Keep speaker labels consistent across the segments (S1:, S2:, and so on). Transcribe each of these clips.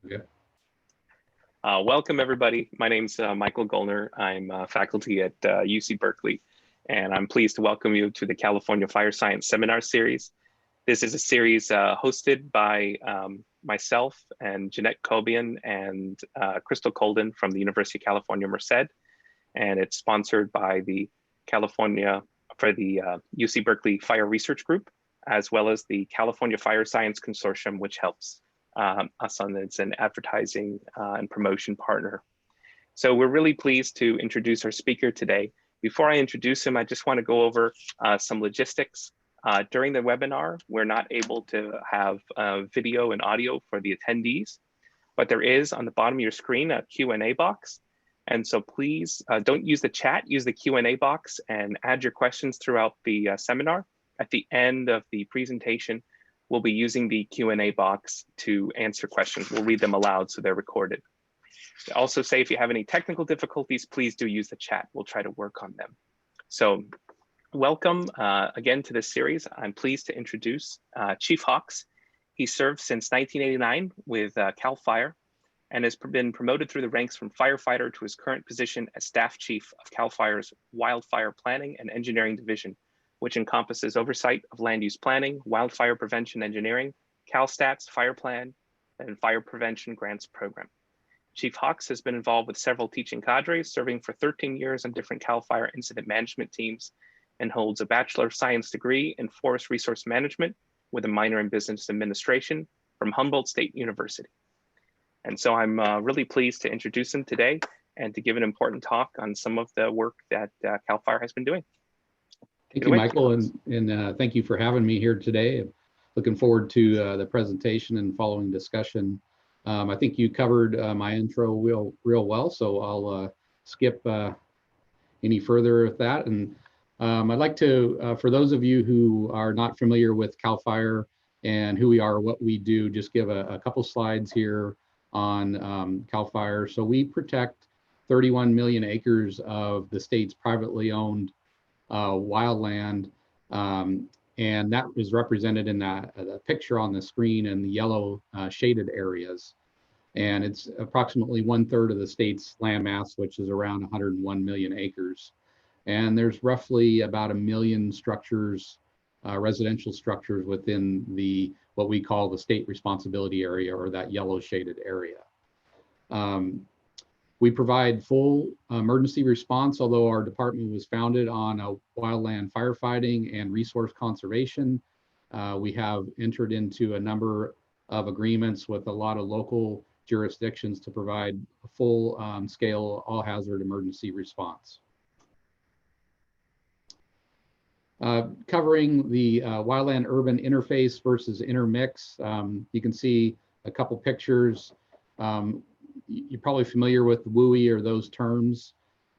S1: Okay.
S2: Welcome, everybody. My name's Michael Gollner. I'm faculty at UC Berkeley, and I'm pleased to welcome you to the California Fire Science Seminar Series. This is a series hosted by myself and Jeanette Cobian and Crystal Colden from the University of California, Merced, and it's sponsored by the UC Berkeley Fire Research Group, as well as the California Fire Science Consortium, which helps us on as an advertising and promotion partner. So we're really pleased to introduce our speaker today. Before I introduce him, I just want to go over some logistics. During the webinar, we're not able to have video and audio for the attendees, but there is on the bottom of your screen a Q&A box. And so please don't use the chat, use the Q&A box and add your questions throughout the seminar. At the end of the presentation, we'll be using the Q&A box to answer questions. We'll read them aloud so they're recorded. Also say if you have any technical difficulties, please do use the chat. We'll try to work on them. So welcome again to this series. I'm pleased to introduce Chief Hawks. He served since 1989 with CAL FIRE and has been promoted through the ranks from firefighter to his current position as staff chief of CAL FIRE's Wildfire Planning and Engineering Division, which encompasses oversight of land use planning, wildfire prevention engineering, CalSTAT's fire plan, and fire prevention grants program. Chief Hawks has been involved with several teaching cadres, serving for 13 years on different CAL FIRE incident management teams, and holds a Bachelor of Science degree in Forest Resource Management with a minor in Business Administration from Humboldt State University. And so I'm really pleased to introduce him today and to give an important talk on some of the work that CAL FIRE has been doing.
S1: Thank you, Michael, and thank you for having me here today. Looking forward to the presentation and following discussion. I think you covered my intro real well, so I'll skip any further with that. And I'd like to, for those of you who are not familiar with CAL FIRE and who we are, what we do, just give a couple slides here on CAL FIRE. So we protect 31 million acres of the state's privately owned wildland, and that is represented in the picture on the screen in the yellow shaded areas. And it's approximately 1/3 of the state's landmass, which is around 101 million acres. And there's roughly about 1 million structures, residential structures within what we call the state responsibility area, or that yellow shaded area. We provide full emergency response, although our department was founded on wildland firefighting and resource conservation. We have entered into a number of agreements with a lot of local jurisdictions to provide a full scale all hazard emergency response. Covering the wildland-urban interface versus intermix, you can see a couple pictures. You're probably familiar with the WUI or those terms.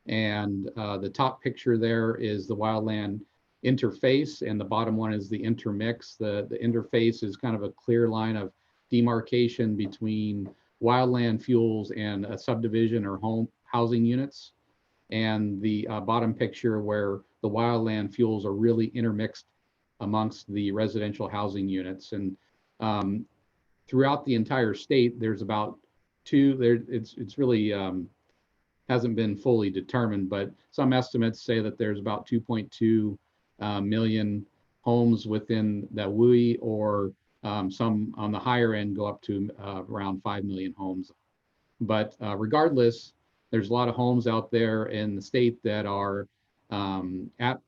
S1: And the top picture there is the wildland interface, and the bottom one is the intermix. The interface is kind of a clear line of demarcation between wildland fuels and a subdivision or housing units. And the bottom picture where the wildland fuels are really intermixed amongst the residential housing units. And throughout the entire state, there's about it's really hasn't been fully determined, but some estimates say that there's about 2.2 million homes within the WUI, or some on the higher end go up to around 5 million homes. But regardless, there's a lot of homes out there in the state that are at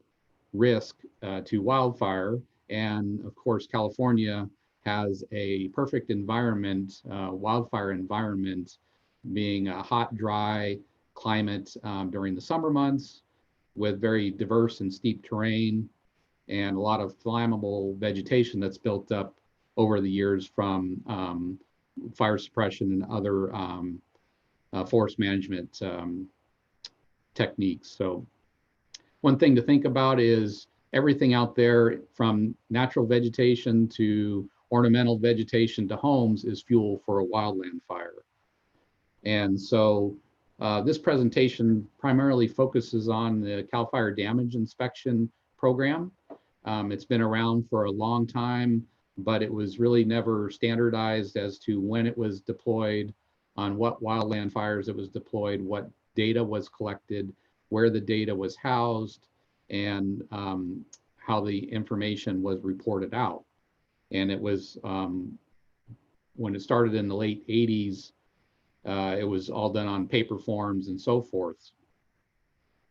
S1: risk to wildfire. And of course, California has a perfect environment, wildfire environment, being a hot, dry climate during the summer months, with very diverse and steep terrain and a lot of flammable vegetation that's built up over the years from fire suppression and other forest management techniques. So one thing to think about is everything out there, from natural vegetation to ornamental vegetation to homes, is fuel for a wildland fire. And so this presentation primarily focuses on the CAL FIRE damage inspection program. It's been around for a long time. but it was really never standardized as to when it was deployed, on what wildland fires it was deployed, what data was collected, where the data was housed, and how the information was reported out. And it was, when it started in the late 80s, it was all done on paper forms and so forth.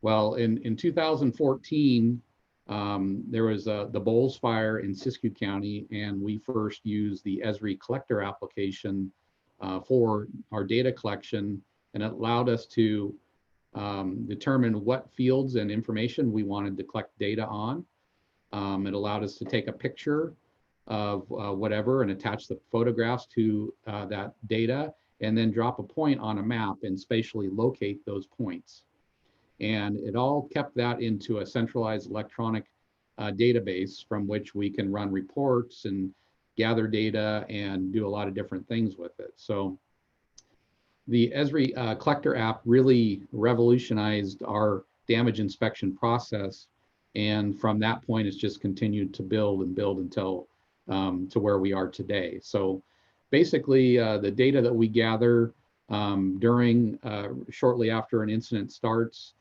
S1: Well, in 2014, there was the Bowles fire in Siskiyou County, and we first used the Esri collector application for our data collection, and it allowed us to determine what fields and information we wanted to collect data on. It allowed us to take a picture of whatever and attach the photographs to that data, and then drop a point on a map and spatially locate those points. And it all kept that into a centralized electronic database from which we can run reports and gather data and do a lot of different things with it. So the Esri collector app really revolutionized our damage inspection process. And from that point, it's just continued to build and build until to where we are today. So basically, the data that we gather during, shortly after an incident starts,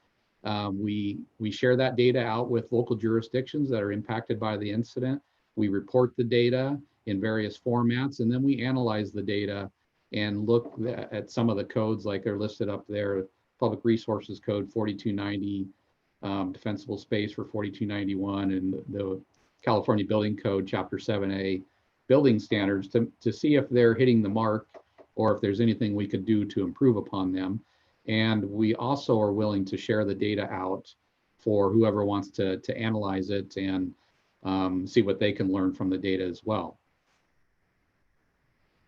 S1: we share that data out with local jurisdictions that are impacted by the incident. We report the data in various formats, and then we analyze the data and look at some of the codes like they're listed up there: Public Resources Code 4290, defensible space for 4291, and the California Building Code Chapter 7A building standards to see if they're hitting the mark or if there's anything we could do to improve upon them. And we also are willing to share the data out for whoever wants to analyze it and see what they can learn from the data as well.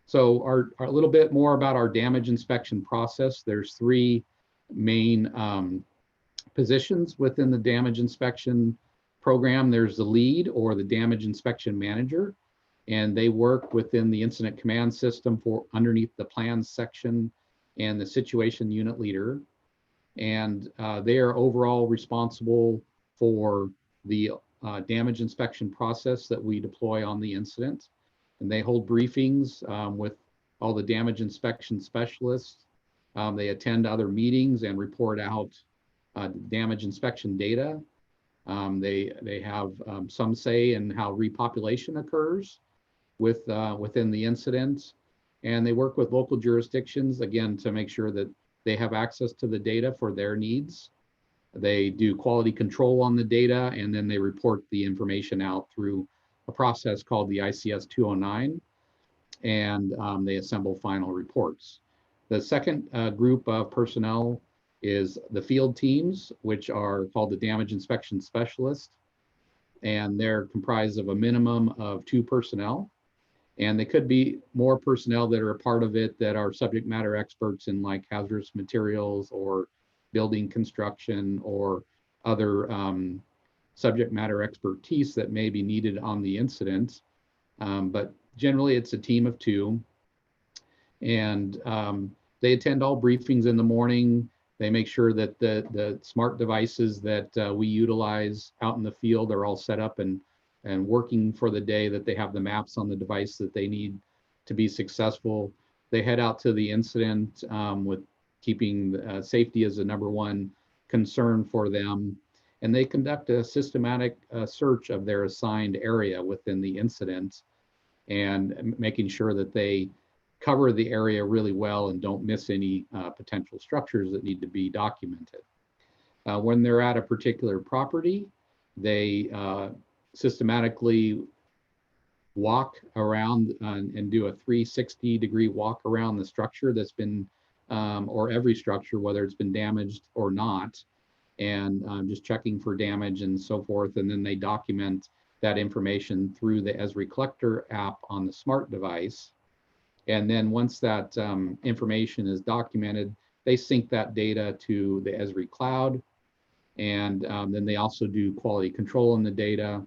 S1: So a little bit more about our damage inspection process. There's three main positions within the damage inspection program. There's the lead, or the damage inspection manager, and they work within the incident command system for underneath the plans section and the situation unit leader. And they are overall responsible for the damage inspection process that we deploy on the incident. And they hold briefings with all the damage inspection specialists. They attend other meetings and report out damage inspection data. They have some say in how repopulation occurs within the incident. And they work with local jurisdictions, again, to make sure that they have access to the data for their needs. They do quality control on the data, and then they report the information out through a process called the ICS 209, and they assemble final reports. The second group of personnel is the field teams, which are called the damage inspection specialists, and they're comprised of a minimum of 2 personnel. And they could be more personnel that are a part of it that are subject matter experts in like hazardous materials or building construction or other subject matter expertise that may be needed on the incident. But generally it's a team of 2. And they attend all briefings in the morning. They make sure that the smart devices that we utilize out in the field are all set up and working for the day, that they have the maps on the device that they need to be successful. They head out to the incident with keeping safety as the #1 concern for them. And they conduct a systematic search of their assigned area within the incident, and making sure that they cover the area really well and don't miss any potential structures that need to be documented. When they're at a particular property, they systematically walk around and do a 360-degree walk around the structure that's been, or every structure, whether it's been damaged or not, and just checking for damage and so forth. And then they document that information through the Esri Collector app on the smart device. And then once that information is documented, they sync that data to the Esri cloud. And then they also do quality control on the data.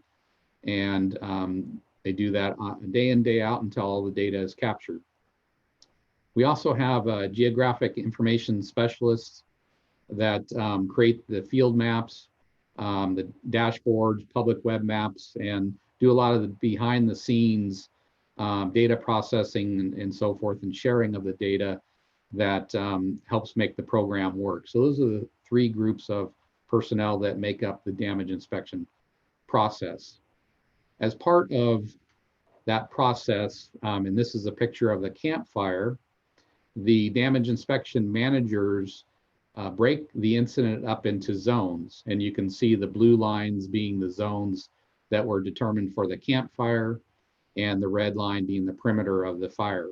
S1: And they do that day in, day out until all the data is captured. We also have geographic information specialists that create the field maps, the dashboards, public web maps, and do a lot of the behind the scenes data processing and so forth, and sharing of the data that helps make the program work. So those are the three groups of personnel that make up the damage inspection process. As part of that process, and this is a picture of the campfire, the damage inspection managers break the incident up into zones, and you can see the blue lines being the zones that were determined for the campfire, and the red line being the perimeter of the fire.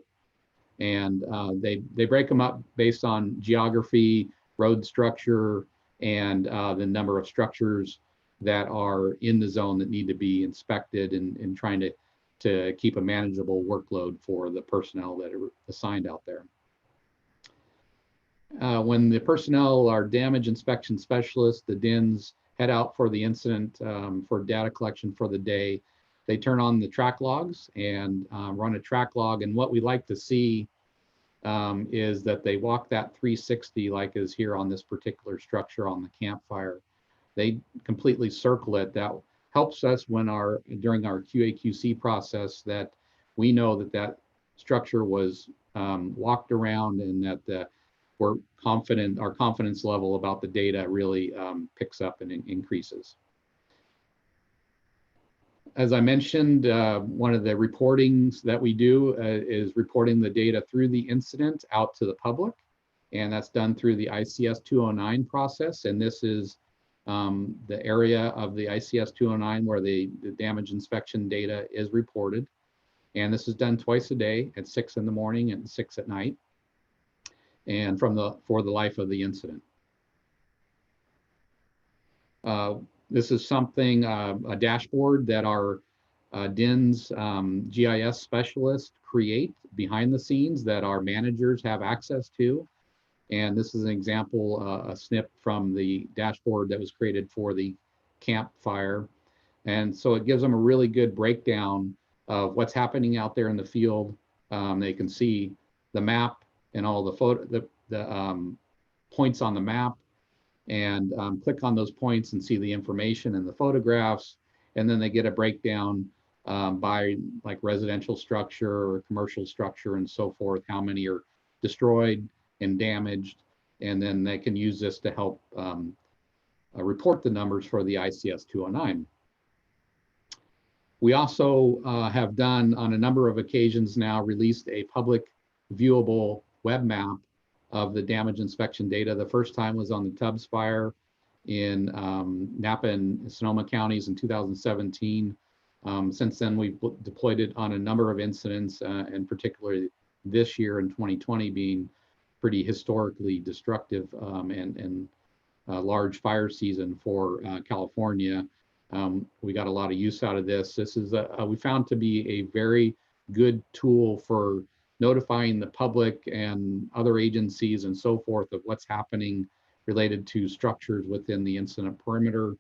S1: And they break them up based on geography, road structure, and the number of structures that are in the zone that need to be inspected, and trying to keep a manageable workload for the personnel that are assigned out there. When the personnel are damage inspection specialists, the DINs head out for the incident for data collection for the day. They turn on the track logs and run a track log. And what we like to see is that they walk that 360 like is here on this particular structure on the campfire. They completely circle it. That helps us when during our QA/QC process, that we know that that structure was walked around, and that we're confident, our confidence level about the data really picks up and increases. As I mentioned, one of the reportings that we do is reporting the data through the incident out to the public, and that's done through the ICS 209 process. And this is the area of the ICS 209 where the damage inspection data is reported. And this is done twice a day at 6 in the morning and 6 at night, and for the life of the incident. This is something, a dashboard that our DINS GIS specialists create behind the scenes that our managers have access to. And this is an example, a snip from the dashboard that was created for the campfire. And so it gives them a really good breakdown of what's happening out there in the field. They can see the map and all the points on the map, and click on those points and see the information and the photographs. And then they get a breakdown by like residential structure or commercial structure and so forth, how many are destroyed and damaged. And then they can use this to help report the numbers for the ICS 209. We also have done on a number of occasions now released a public viewable web map of the damage inspection data. The first time was on the Tubbs fire in Napa and Sonoma counties in 2017. Since then, we've deployed it on a number of incidents, and particularly this year in 2020 being pretty historically destructive and large fire season for California. We got a lot of use out of this. This is we found to be a very good tool for notifying the public and other agencies and so forth of what's happening related to structures within the incident perimeter.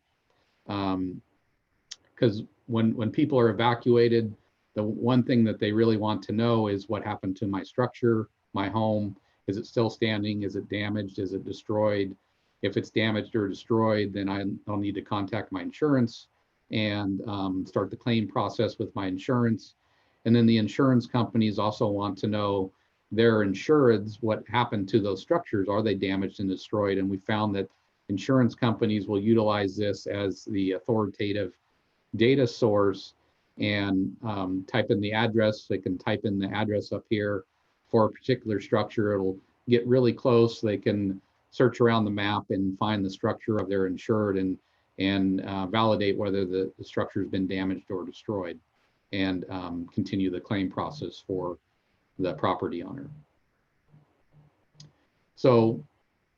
S1: Because when people are evacuated, the one thing that they really want to know is what happened to my structure, my home. Is it still standing? Is it damaged? Is it destroyed? If it's damaged or destroyed, then I'll need to contact my insurance and start the claim process with my insurance. And then the insurance companies also want to know their insureds, what happened to those structures. Are they damaged and destroyed? And we found that insurance companies will utilize this as the authoritative data source and type in the address. They can type in the address up here for a particular structure. It'll get really close. They can search around the map and find the structure of their insured and validate whether the structure has been damaged or destroyed, and continue the claim process for the property owner. So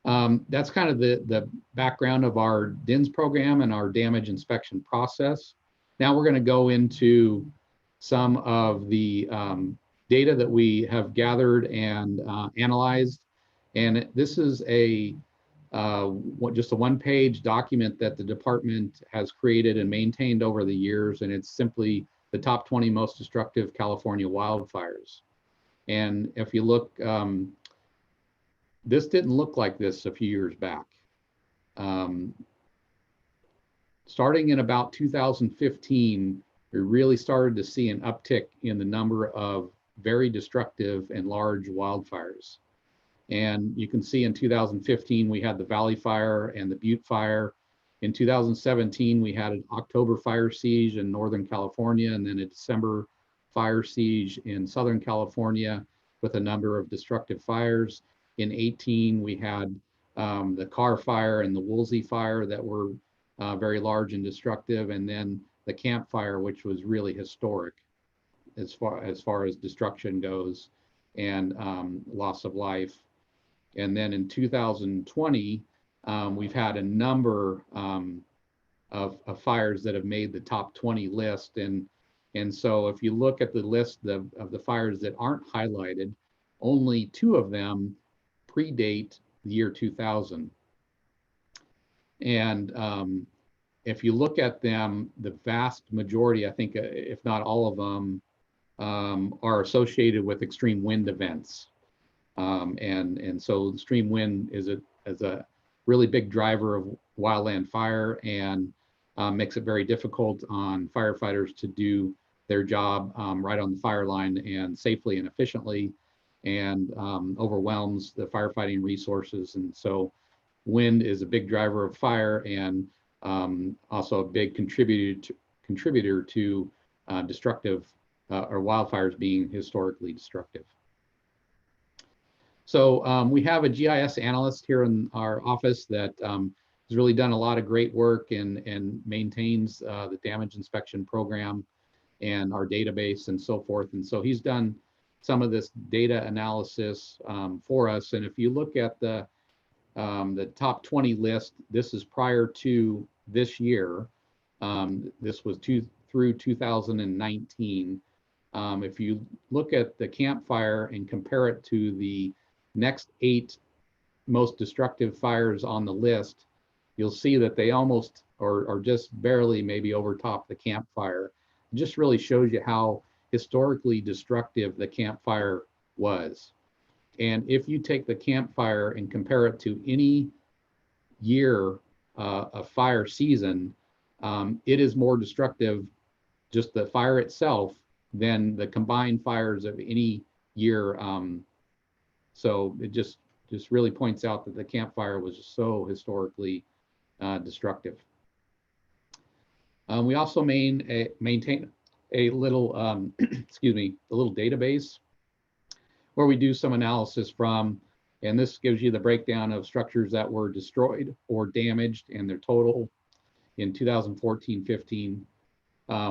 S1: that's kind of the background of our DINS program and our damage inspection process. Now we're going to go into some of the data that we have gathered and analyzed. And this is just a one-page document that the department has created and maintained over the years. And it's simply the top 20 most destructive California wildfires. And if you look, this didn't look like this a few years back. Starting in about 2015, we really started to see an uptick in the number of very destructive and large wildfires. And you can see in 2015, we had the Valley Fire and the Butte Fire. In 2017, we had an October fire siege in Northern California, and then a December fire siege in Southern California with a number of destructive fires. In 18, we had the Carr Fire and the Woolsey Fire that were very large and destructive, and then the Camp Fire, which was really historic as far as destruction goes and loss of life. And then in 2020, we've had a number of fires that have made the top 20 list. And so if you look at the list of the fires that aren't highlighted, only 2 of them predate the year 2000. And if you look at them, the vast majority, I think, if not all of them, are associated with extreme wind events. And so extreme wind is a really big driver of wildland fire, and makes it very difficult on firefighters to do their job right on the fire line and safely and efficiently, and overwhelms the firefighting resources. And so wind is a big driver of fire, and also a big contributor to destructive or wildfires being historically destructive. So we have a GIS analyst here in our office that has really done a lot of great work and maintains the damage inspection program and our database and so forth. And so he's done some of this data analysis for us. And if you look at the top 20 list, this is prior to this year. This was through 2019. If you look at the Camp Fire and compare it to the next 8 most destructive fires on the list, you'll see that they almost or just barely maybe overtop the Camp Fire. It just really shows you how historically destructive the Camp Fire was. And if you take the Camp Fire and compare it to any year of fire season, it is more destructive, just the fire itself, than the combined fires of any year. So it just really points out that the Camp Fire was so historically destructive. We also maintain a little, excuse me, a little database where we do some analysis from, and this gives you the breakdown of structures that were destroyed or damaged and their total in 2014-15.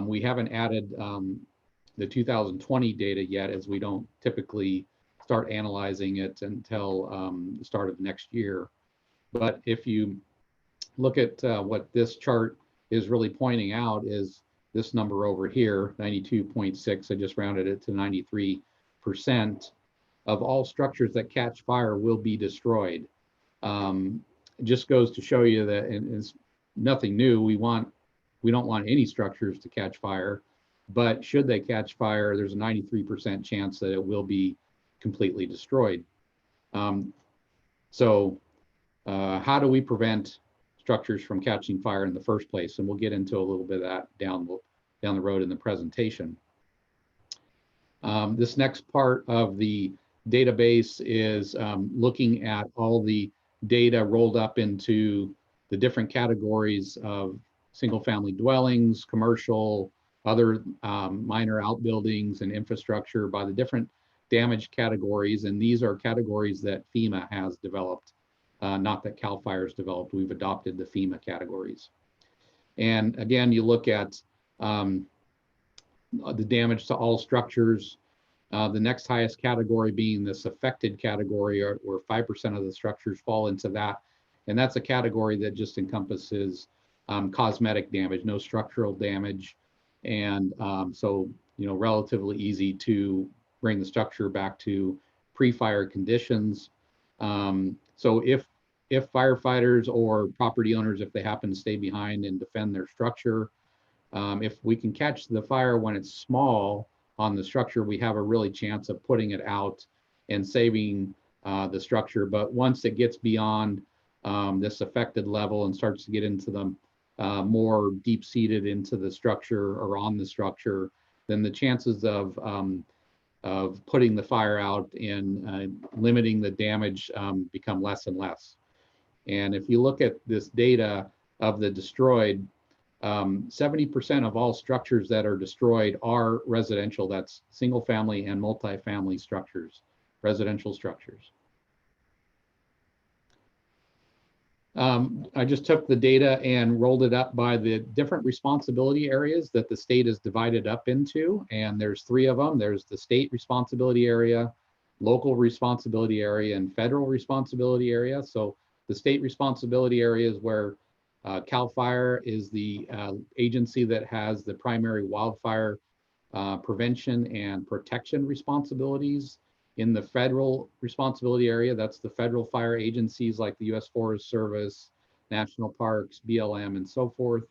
S1: We haven't added the 2020 data yet, as we don't typically start analyzing it until the start of next year. But if you look at what this chart is really pointing out is this number over here, 92.6, I just rounded it to 93% of all structures that catch fire will be destroyed. It just goes to show you that it's nothing new. We don't want any structures to catch fire, but should they catch fire, there's a 93% chance that it will be completely destroyed. So how do we prevent structures from catching fire in the first place? And we'll get into a little bit of that down the road in the presentation. This next part of the database is looking at all the data rolled up into the different categories of single family dwellings, commercial, other minor outbuildings and infrastructure by the different damage categories. And these are categories that FEMA has developed, not that CAL FIRE's developed. We've adopted the FEMA categories. And again, you look at the damage to all structures. The next highest category being this affected category, where 5% of the structures fall into that. And that's a category that just encompasses cosmetic damage, no structural damage. And so, relatively easy to bring the structure back to pre-fire conditions. So if firefighters or property owners, if they happen to stay behind and defend their structure, if we can catch the fire when it's small on the structure, we have a really chance of putting it out and saving the structure. But once it gets beyond this affected level and starts to get into the more deep-seated into the structure or on the structure, then the chances of putting the fire out and limiting the damage become less and less. And if you look at this data of the destroyed, 70% of all structures that are destroyed are residential. That's single family and multifamily structures, residential structures. I just took the data and rolled it up by the different responsibility areas that the state is divided up into. And there's 3 of them. There's the state responsibility area, local responsibility area, and federal responsibility area. So the state responsibility area is where CAL FIRE is the agency that has the primary wildfire prevention and protection responsibilities. In the federal responsibility area, that's the federal fire agencies like the U.S. Forest Service, National Parks, BLM, and so forth.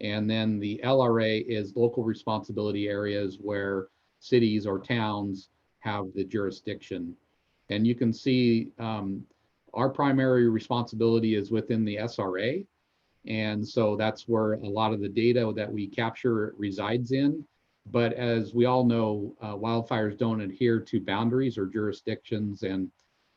S1: And then the LRA is local responsibility areas where cities or towns have the jurisdiction. And you can see our primary responsibility is within the SRA. And so that's where a lot of the data that we capture resides in. But as we all know, wildfires don't adhere to boundaries or jurisdictions. And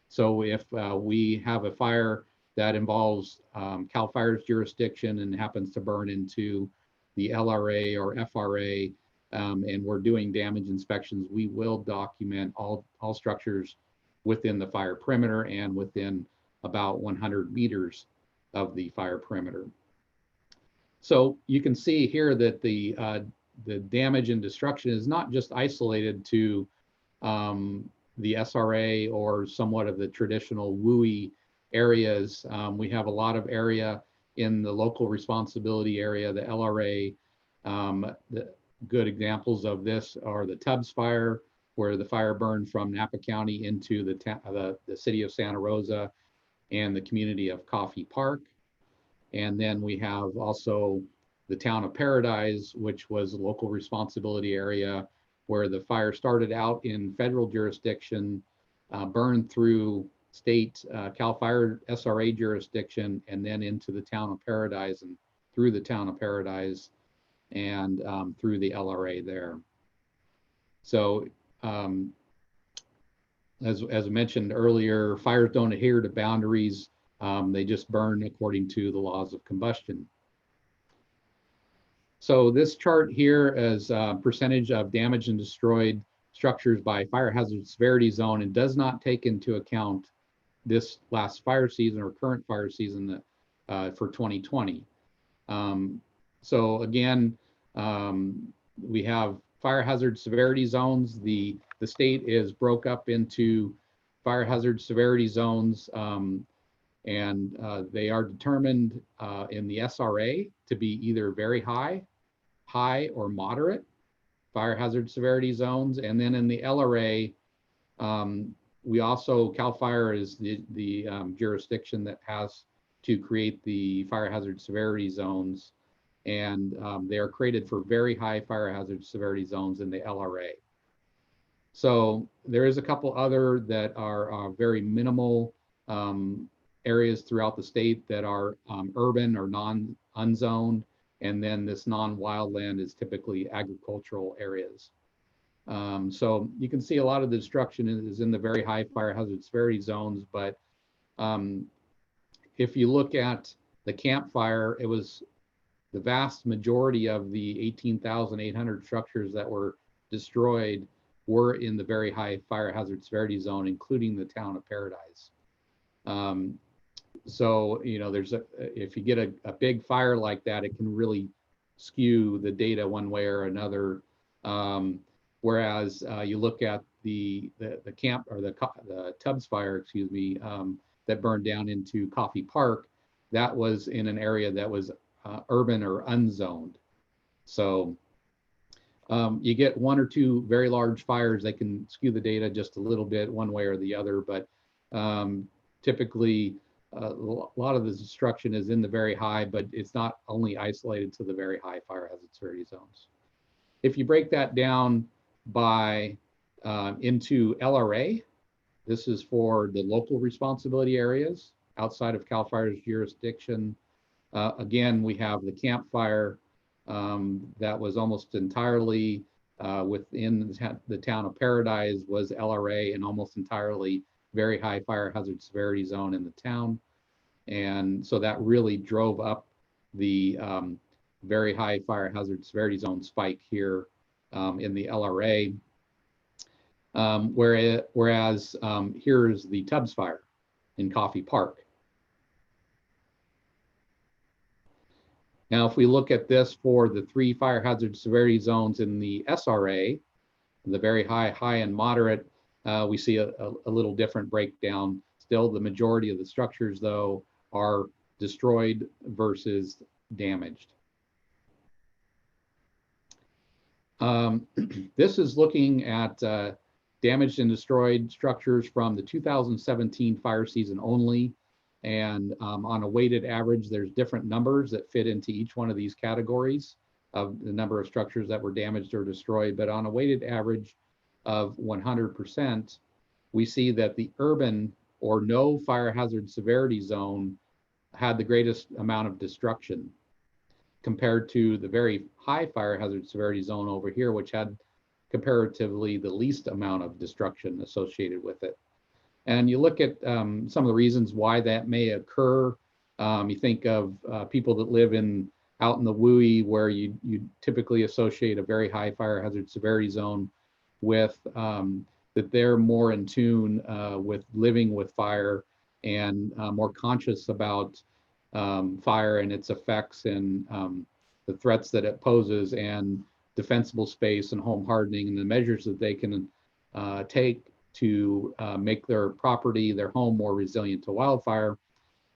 S1: so if we have a fire that involves CAL FIRE's jurisdiction and happens to burn into the LRA or FRA, and we're doing damage inspections, we will document all structures within the fire perimeter and within about 100 meters of the fire perimeter. So you can see here that the damage and destruction is not just isolated to the SRA or somewhat of the traditional WUI areas. We have a lot of area in the local responsibility area, the LRA. The good examples of this are the Tubbs fire, where the fire burned from Napa County into the city of Santa Rosa and the community of Coffee Park. And then we have also the town of Paradise, which was a local responsibility area where the fire started out in federal jurisdiction, burned through state CAL FIRE SRA jurisdiction, and then into the town of Paradise and through the town of Paradise and through the LRA there. So as I mentioned earlier, fires don't adhere to boundaries. They just burn according to the laws of combustion. So this chart here is percentage of damaged and destroyed structures by fire hazard severity zone and does not take into account this last fire season or current fire season for 2020. So again, we have fire hazard severity zones. The state is broke up into fire hazard severity zones, and they are determined in the SRA to be either very high or moderate fire hazard severity zones. And then in the LRA, we also, CAL FIRE is the jurisdiction that has to create the fire hazard severity zones. And they are created for very high fire hazard severity zones in the LRA. So there is a couple other that are very minimal areas throughout the state that are urban or unzoned. And then this non-wildland is typically agricultural areas. So you can see a lot of the destruction is in the very high fire hazard severity zones. But if you look at the Camp Fire, it was the vast majority of the 18,800 structures that were destroyed were in the very high fire hazard severity zone, including the town of Paradise. So, you know, if you get a big fire like that, it can really skew the data one way or another. Whereas you look at the camp or the Tubbs fire, excuse me, that burned down into Coffee Park, that was in an area that was urban or unzoned. So you get one or two very large fires that can skew the data just a little bit one way or the other, but typically a lot of the destruction is in the very high, but it's not only isolated to the very high fire hazard severity zones. If you break that down by into LRA, this is for the local responsibility areas outside of CAL FIRE's jurisdiction. Again, we have the campfire that was almost entirely within the town of Paradise was LRA and almost entirely very high fire hazard severity zone in the town. And so that really drove up the very high fire hazard severity zone spike here in the LRA. Whereas here's the Tubbs fire in Coffee Park. Now, if we look at this for the 3 fire hazard severity zones in the SRA, the very high, high, and moderate, we see a little different breakdown. Still, the majority of the structures, though, are destroyed versus damaged. This is looking at damaged and destroyed structures from the 2017 fire season only. And on a weighted average, there's different numbers that fit into each one of these categories of the number of structures that were damaged or destroyed. But on a weighted average of 100%, we see that the urban or no fire hazard severity zone had the greatest amount of destruction compared to the very high fire hazard severity zone over here, which had comparatively the least amount of destruction associated with it. And you look at some of the reasons why that may occur. You think of people that live out in the WUI, where you typically associate a very high fire hazard severity zone with that they're more in tune with living with fire and more conscious about fire and its effects and the threats that it poses and defensible space and home hardening and the measures that they can take to make their property, their home more resilient to wildfire.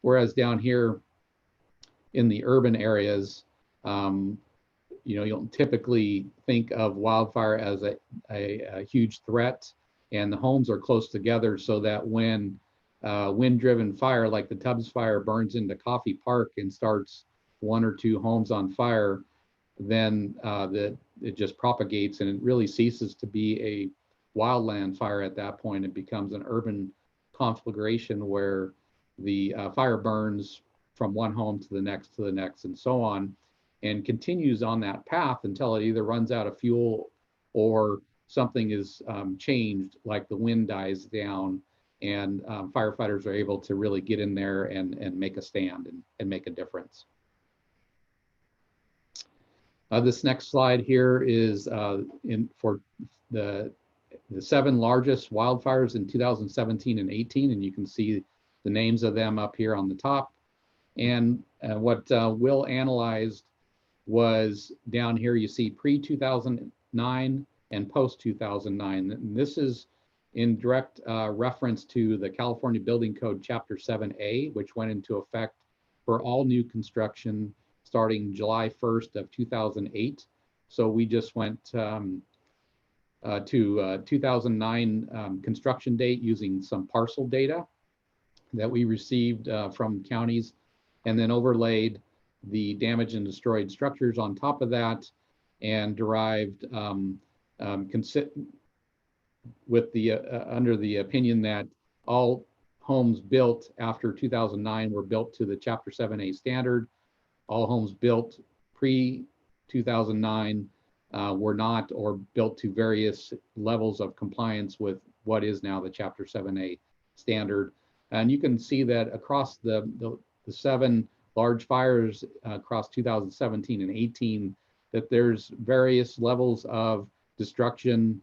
S1: Whereas down here in the urban areas, you'll typically think of wildfire as a huge threat, and the homes are close together so that when wind-driven fire like the Tubbs fire burns into Coffee Park and starts 1 or 2 homes on fire, then it just propagates and it really ceases to be a wildland fire at that point. It becomes an urban conflagration where the fire burns from one home to the next and so on, and continues on that path until it either runs out of fuel or something is changed, like the wind dies down and firefighters are able to really get in there and make a stand and make a difference. This next slide here is for the 7 largest wildfires in 2017 and 18, and you can see the names of them up here on the top. And what Will analyzed was down here, you see pre-2009 and post-2009. And this is in direct reference to the California Building Code Chapter 7A, which went into effect for all new construction starting July 1st of 2008. So we just went to 2009 construction date using some parcel data that we received from counties, and then overlaid the damaged and destroyed structures on top of that, and derived with the under the opinion that all homes built after 2009 were built to the Chapter 7A standard. All homes built pre-2009 were not, or built to various levels of compliance with what is now the Chapter 7A standard. And you can see that across the 7 large fires across 2017 and 18, that there's various levels of destruction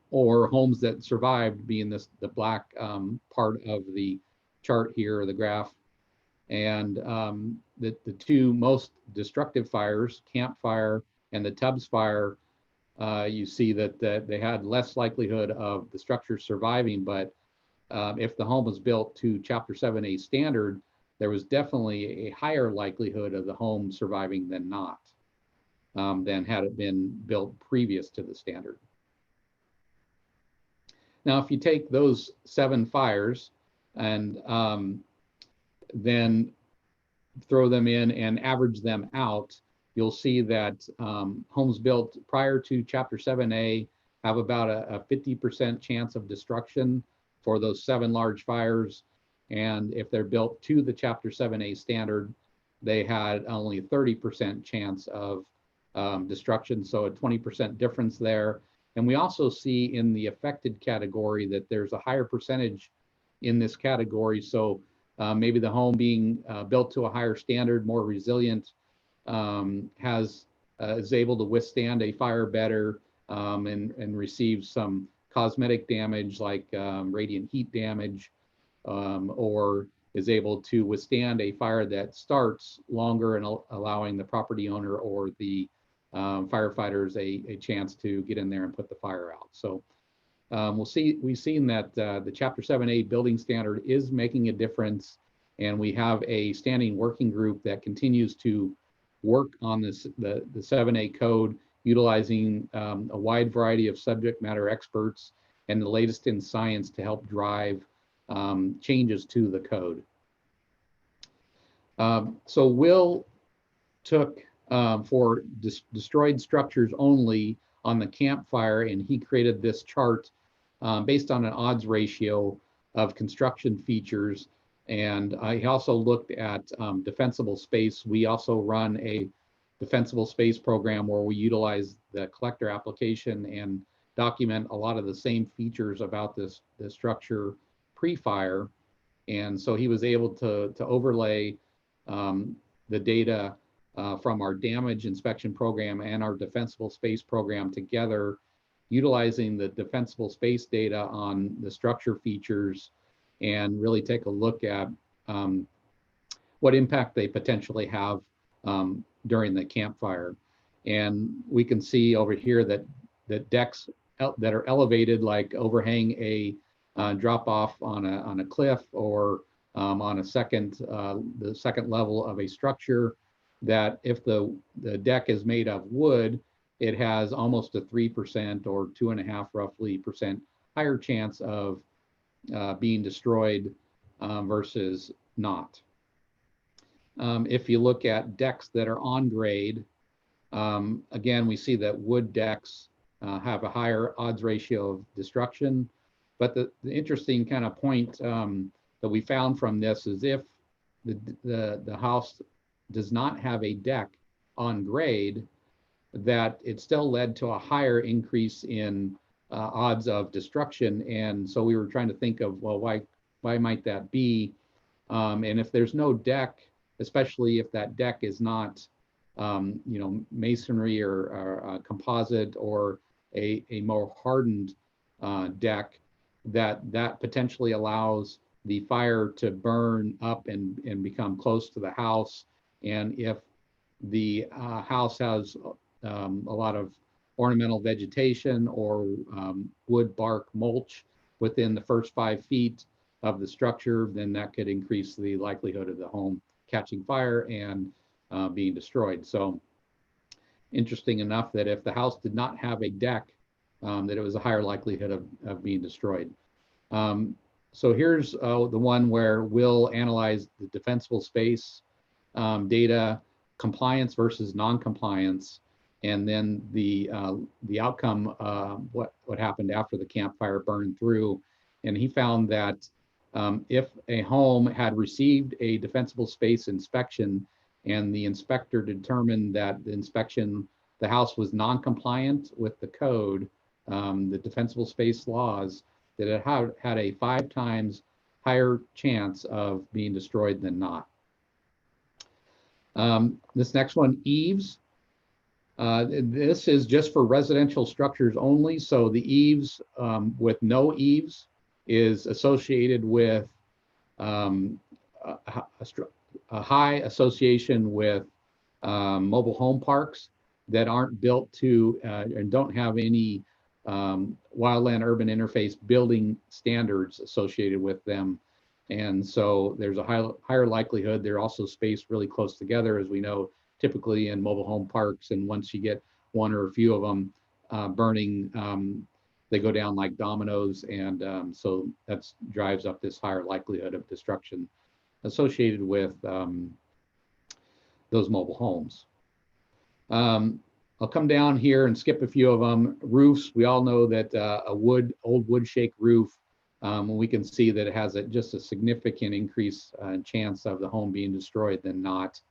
S1: or homes that survived, being the black part of the chart here, or the graph. And the 2 most destructive fires, Camp Fire and the Tubbs fire, you see that they had less likelihood of the structure surviving, but if the home was built to Chapter 7A standard, there was definitely a higher likelihood of the home surviving than not, than had it been built previous to the standard. Now, if you take those 7 fires and then throw them in and average them out, you'll see that homes built prior to Chapter 7A have about a 50% chance of destruction for those 7 large fires. And if they're built to the Chapter 7A standard, they had only a 30% chance of destruction, so a 20% difference there. And we also see in the affected category that there's a higher percentage in this category. So maybe the home being built to a higher standard, more resilient, is able to withstand a fire better, and receive some cosmetic damage like radiant heat damage, or is able to withstand a fire that starts longer and allowing the property owner or the firefighters a chance to get in there and put the fire out. So we've seen that the Chapter 7A building standard is making a difference, and we have a standing working group that continues to work on the 7A code, utilizing a wide variety of subject matter experts and the latest in science to help drive changes to the code. So Will took for destroyed structures only on the campfire, and he created this chart based on an odds ratio of construction features. And he also looked at defensible space. We also run a defensible space program where we utilize the collector application and document a lot of the same features about the structure pre-fire. And so he was able to overlay the data from our damage inspection program and our defensible space program together, utilizing the defensible space data on the structure features, and really take a look at what impact they potentially have during the campfire. And we can see over here that decks that are elevated, like overhang a drop off on a cliff, or on a the second level of a structure, that if the deck is made of wood, it has almost a 3% or 2.5 roughly percent higher chance of being destroyed versus not. If you look at decks that are on grade, again, we see that wood decks have a higher odds ratio of destruction. But the interesting kind of point that we found from this is if the house does not have a deck on grade, that it still led to a higher increase in odds of destruction. And so we were trying to think of, well, why might that be? And if there's no deck, especially if that deck is not masonry or composite or a more hardened deck, that potentially allows the fire to burn up and become close to the house. And if the house has a lot of ornamental vegetation or wood bark mulch within the first 5 feet of the structure, then that could increase the likelihood of the home catching fire and being destroyed. So interesting enough that if the house did not have a deck, that it was a higher likelihood of being destroyed. So here's the one where we'll analyze the defensible space data, compliance versus non-compliance, and then the outcome, what happened after the campfire burned through. And he found that if a home had received a defensible space inspection and the inspector determined that the house was non-compliant with the code, the defensible space laws, that it had a 5 times higher chance of being destroyed than not. This next one, eaves. This is just for residential structures only. So the eaves with no eaves is associated with a high association with mobile home parks that aren't built to and don't have any Wildland-Urban Interface building standards associated with them. And so there's a higher likelihood. They're also spaced really close together, as we know, typically in mobile home parks. And once you get one or a few of them burning, they go down like dominoes. And so that drives up this higher likelihood of destruction associated with those mobile homes. I'll come down here and skip a few of them. Roofs, we all know that old wood shake roof we can see that it has just a significant increase chance of the home being destroyed than not,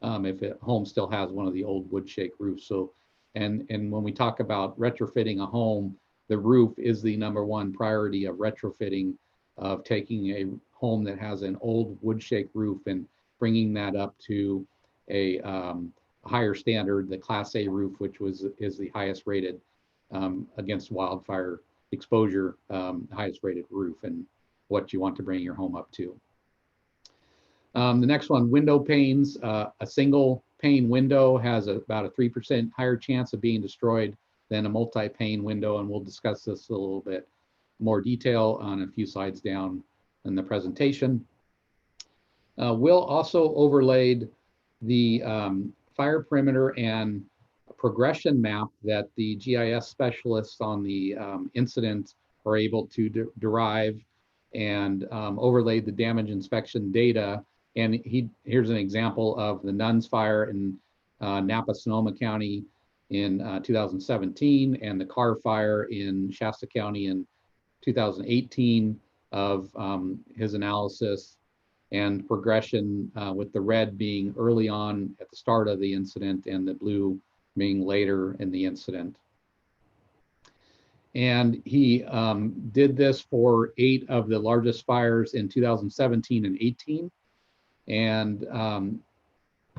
S1: if a home still has one of the old wood shake roofs. So, and when we talk about retrofitting a home, the roof is the #1 priority of retrofitting, of taking a home that has an old wood shake roof and bringing that up to a higher standard, the Class A roof, which is the highest rated against wildfire exposure, highest rated roof, and what you want to bring your home up to. The next one, window panes. A single pane window has about a 3% higher chance of being destroyed than a multi-pane window, and we'll discuss this a little bit more detail on a few slides down in the presentation. Will also overlaid the fire perimeter and progression map that the GIS specialists on the incident are able to derive, and overlaid the damage inspection data. And here's an example of the Nuns Fire in Napa, Sonoma County in 2017, and the Carr Fire in Shasta County in 2018 of his analysis and progression, with the red being early on at the start of the incident and the blue being later in the incident. And he did this for 8 of the largest fires in 2017 and 18, and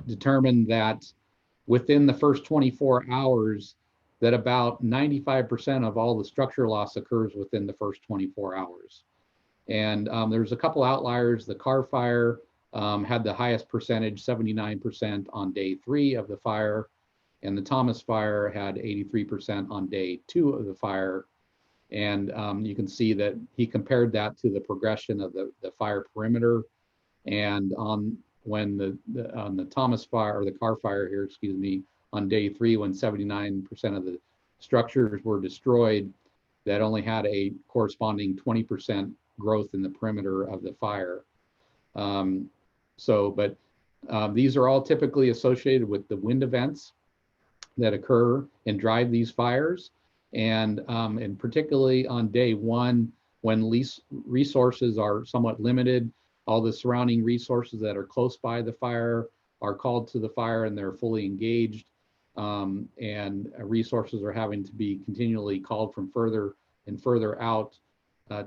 S1: determined that within the first 24 hours, that about 95% of all the structure loss occurs within the first 24 hours. And there's a couple outliers. The Carr Fire had the highest percentage, 79% on day 3 of the fire, and the Thomas Fire had 83% on day 2 of the fire. And you can see that he compared that to the progression of the fire perimeter. And on the Thomas Fire, or the Carr Fire here, excuse me, on day 3, when 79% of the structures were destroyed, that only had a corresponding 20% growth in the perimeter of the fire. But these are all typically associated with the wind events that occur and drive these fires. And particularly on day 1, when resources are somewhat limited, all the surrounding resources that are close by the fire are called to the fire and they're fully engaged. And resources are having to be continually called from further and further out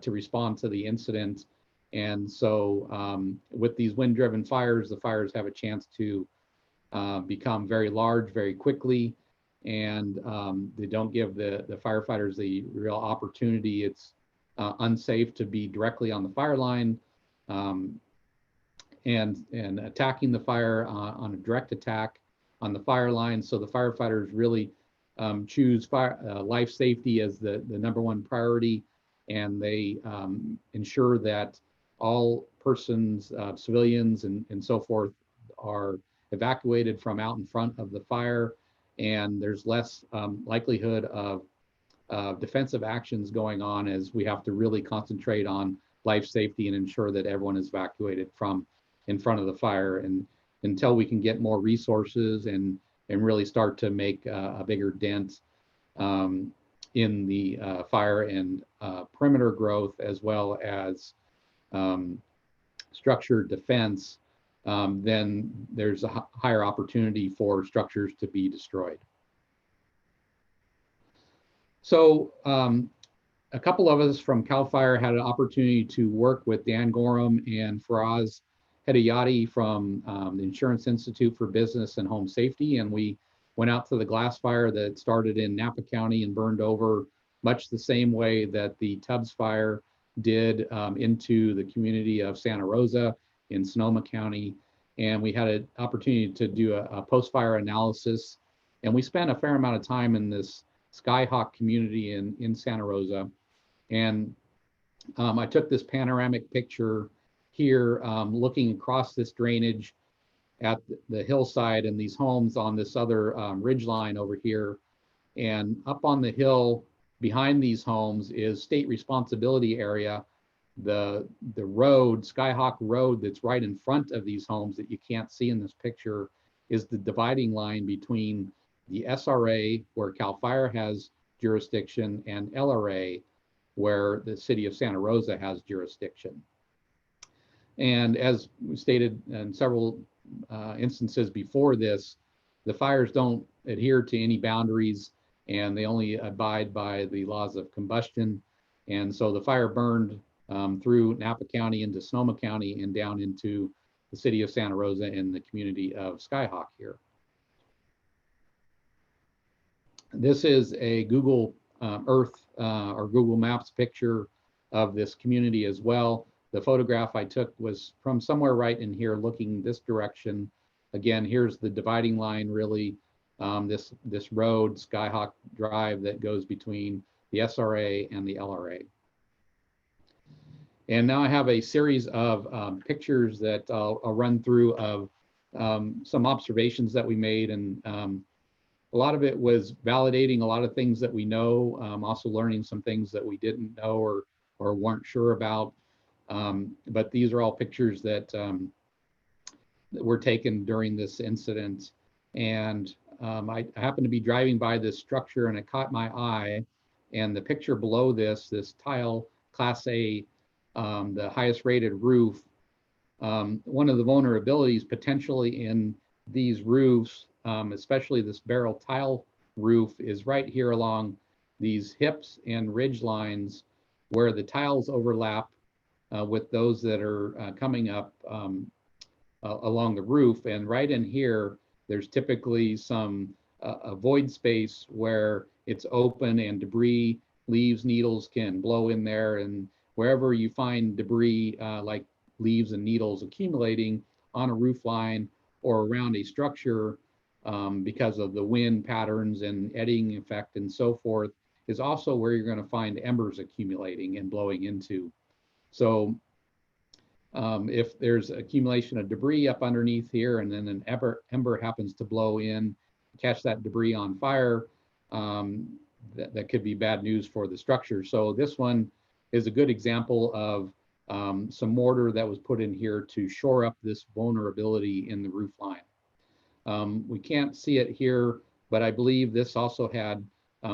S1: to respond to the incident. And so with these wind-driven fires, the fires have a chance to become very large very quickly, and they don't give the firefighters the real opportunity. It's unsafe to be directly on the fire line and attacking the fire on a direct attack on the fire line. So the firefighters really choose life safety as the #1 priority, and they ensure that all persons, civilians and so forth, are evacuated from out in front of the fire, and there's less likelihood of defensive actions going on, as we have to really concentrate on life safety and ensure that everyone is evacuated from in front of the fire, and until we can get more resources and really start to make a bigger dent in the fire and perimeter growth, as well as structure defense, then there's a higher opportunity for structures to be destroyed. So a couple of us from CAL FIRE had an opportunity to work with Dan Gorham and Faraz Hedayati from the Insurance Institute for Business and Home Safety, and we went out to the glass fire that started in Napa County and burned over much the same way that the Tubbs Fire did into the community of Santa Rosa in Sonoma County. And we had an opportunity to do a post-fire analysis, and we spent a fair amount of time in this Skyhawk community in Santa Rosa. And I took this panoramic picture here, looking across this drainage at the hillside and these homes on this other ridge line over here. And up on the hill behind these homes is state responsibility area. The road, Skyhawk Road, that's right in front of these homes that you can't see in this picture, is the dividing line between the SRA, where CAL FIRE has jurisdiction, and LRA. where the city of Santa Rosa has jurisdiction. And as we stated in several instances before this, the fires don't adhere to any boundaries, and they only abide by the laws of combustion. And so the fire burned through Napa County into Sonoma County and down into the city of Santa Rosa and the community of Skyhawk here. This is a Google Earth or Google Maps picture of this community as well. The photograph I took was from somewhere right in here looking this direction. Again, here's the dividing line really, this road, Skyhawk Drive, that goes between the SRA and the LRA. And now I have a series of pictures that I'll run through of some observations that we made, and a lot of it was validating a lot of things that we know, also learning some things that we didn't know or weren't sure about. But these are all pictures that were taken during this incident. And I happened to be driving by this structure and it caught my eye. And the picture below this tile Class A, the highest rated roof, one of the vulnerabilities potentially in these roofs, especially this barrel tile roof, is right here along these hips and ridge lines where the tiles overlap with those that are coming up along the roof. And right in here, there's typically some a void space where it's open and debris, leaves, needles can blow in there. And wherever you find debris like leaves and needles accumulating on a roof line or around a structure because of the wind patterns and eddying effect and so forth, is also where you're going to find embers accumulating and blowing into. So if there's accumulation of debris up underneath here and then an ember happens to blow in, catch that debris on fire, that could be bad news for the structure. So this one is a good example of some mortar that was put in here to shore up this vulnerability in the roof line. We can't see it here, but I believe this also had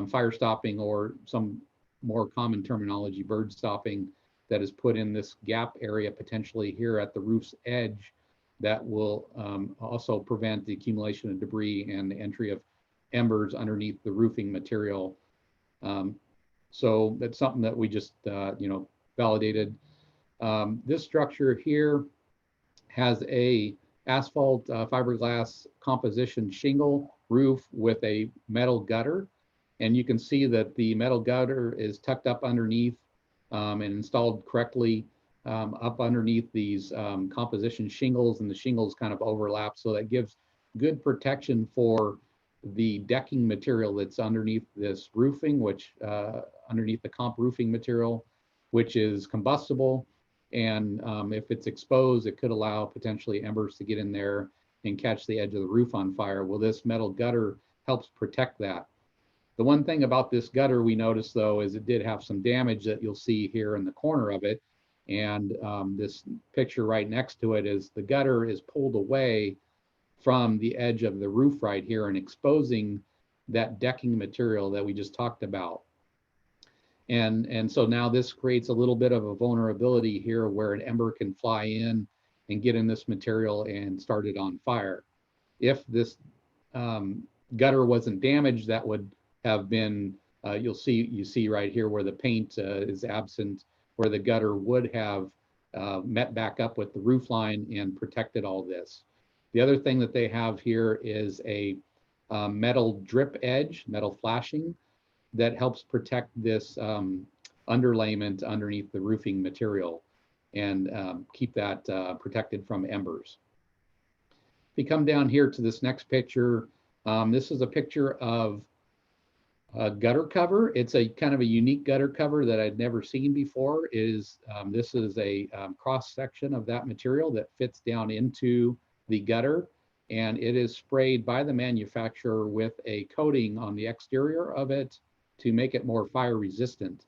S1: fire stopping, or some more common terminology, bird stopping, that is put in this gap area potentially here at the roof's edge that will also prevent the accumulation of debris and the entry of embers underneath the roofing material. So that's something that we just validated. This structure here has a asphalt fiberglass composition shingle roof with a metal gutter, and you can see that the metal gutter is tucked up underneath and installed correctly up underneath these composition shingles, and the shingles kind of overlap, so that gives good protection for the decking material that's underneath this roofing, which underneath the comp roofing material, which is combustible. And if it's exposed, it could allow potentially embers to get in there and catch the edge of the roof on fire. Well, this metal gutter helps protect that. The one thing about this gutter we noticed, though, is it did have some damage that you'll see here in the corner of it. And this picture right next to it is the gutter is pulled away from the edge of the roof right here and exposing that decking material that we just talked about. And so now this creates a little bit of a vulnerability here where an ember can fly in and get in this material and start it on fire. If this gutter wasn't damaged, that would have been, you see right here where the paint is absent, where the gutter would have met back up with the roof line and protected all this. The other thing that they have here is a metal drip edge, metal flashing, that helps protect this underlayment underneath the roofing material and keep that protected from embers. If you come down here to this next picture, this is a picture of a gutter cover. It's a kind of a unique gutter cover that I'd never seen before. This is a cross section of that material that fits down into the gutter, and it is sprayed by the manufacturer with a coating on the exterior of it to make it more fire resistant.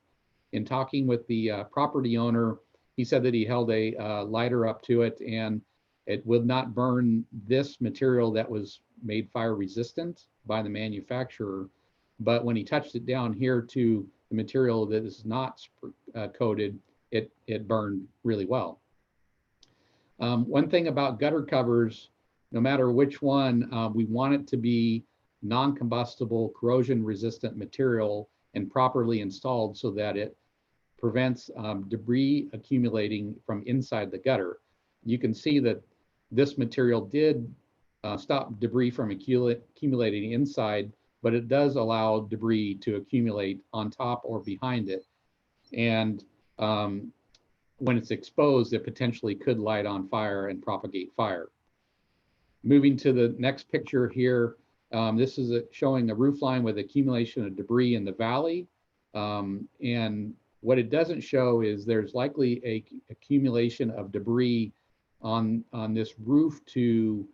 S1: In talking with the property owner, he said that he held a lighter up to it and it would not burn this material that was made fire resistant by the manufacturer. But when he touched it down here to the material that is not coated, it burned really well. One thing about gutter covers, no matter which one, we want it to be non-combustible, corrosion-resistant material and properly installed so that it prevents debris accumulating from inside the gutter. You can see that this material did stop debris from accumulating inside, but it does allow debris to accumulate on top or behind it. And when it's exposed, it potentially could light on fire and propagate fire. Moving to the next picture here, this is showing a roof line with accumulation of debris in the valley. And what it doesn't show is there's likely a accumulation of debris on this roof to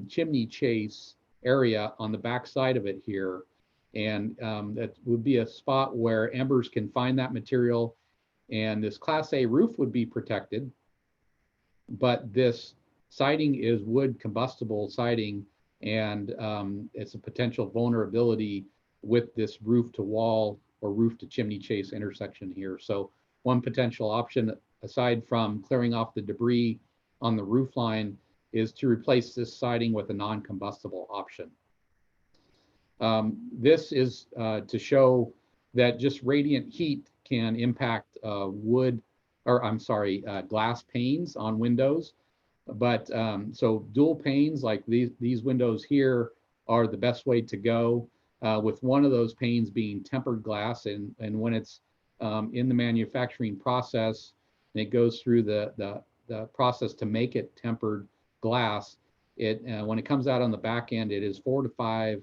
S1: chimney chase area on the back side of it here. And that would be a spot where embers can find that material, and this Class A roof would be protected, but this siding is wood combustible siding, and it's a potential vulnerability with this roof to wall or roof to chimney chase intersection here. So one potential option, aside from clearing off the debris on the roof line, is to replace this siding with a non-combustible option. This is to show that just radiant heat can impact glass panes on windows. But so dual panes like these windows here are the best way to go, with one of those panes being tempered glass. And when it's in the manufacturing process, and it goes through the process to make it tempered glass, when it comes out on the back end, it is 4 to 5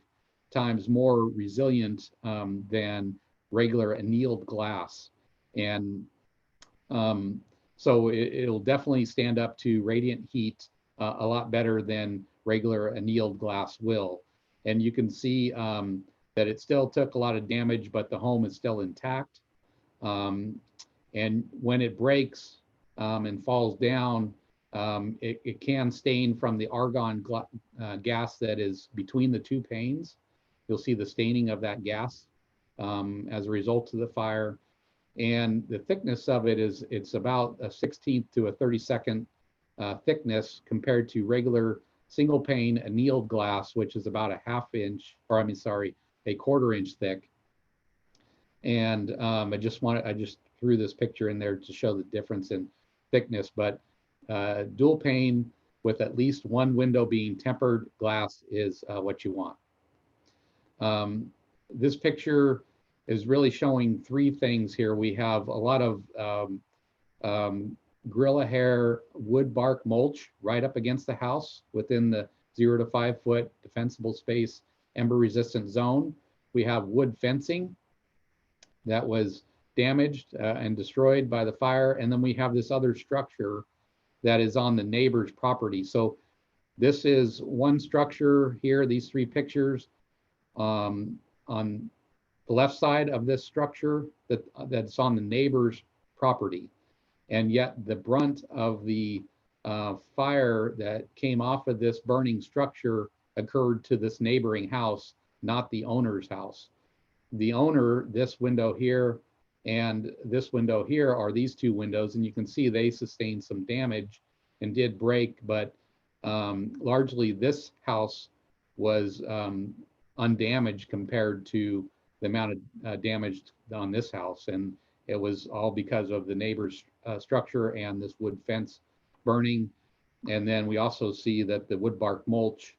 S1: times more resilient than regular annealed glass. And so it'll definitely stand up to radiant heat a lot better than regular annealed glass will. And you can see that it still took a lot of damage, but the home is still intact. And when it breaks and falls down, it can stain from the argon gas that is between the two panes. You'll see the staining of that gas as a result of the fire. And the thickness of it is, it's about a 16th to a 32nd thickness compared to regular single pane annealed glass, which is about a 1/4 inch thick. And I just threw this picture in there to show the difference in thickness, but dual pane with at least one window being tempered glass is what you want. This picture is really showing three things here. We have a lot of gorilla hair wood bark mulch right up against the house within the 0 to 5 foot defensible space ember resistant zone. We have wood fencing that was damaged and destroyed by the fire. And then we have this other structure that is on the neighbor's property. So this is one structure here, these three pictures. On the left side of this structure that's on the neighbor's property. And yet the brunt of the fire that came off of this burning structure occurred to this neighboring house, not the owner's house. The owner, this window here and this window here are these two windows, and you can see they sustained some damage and did break, but largely this house was undamaged compared to the amount of damage on this house. And it was all because of the neighbor's structure and this wood fence burning. And then we also see that the wood bark mulch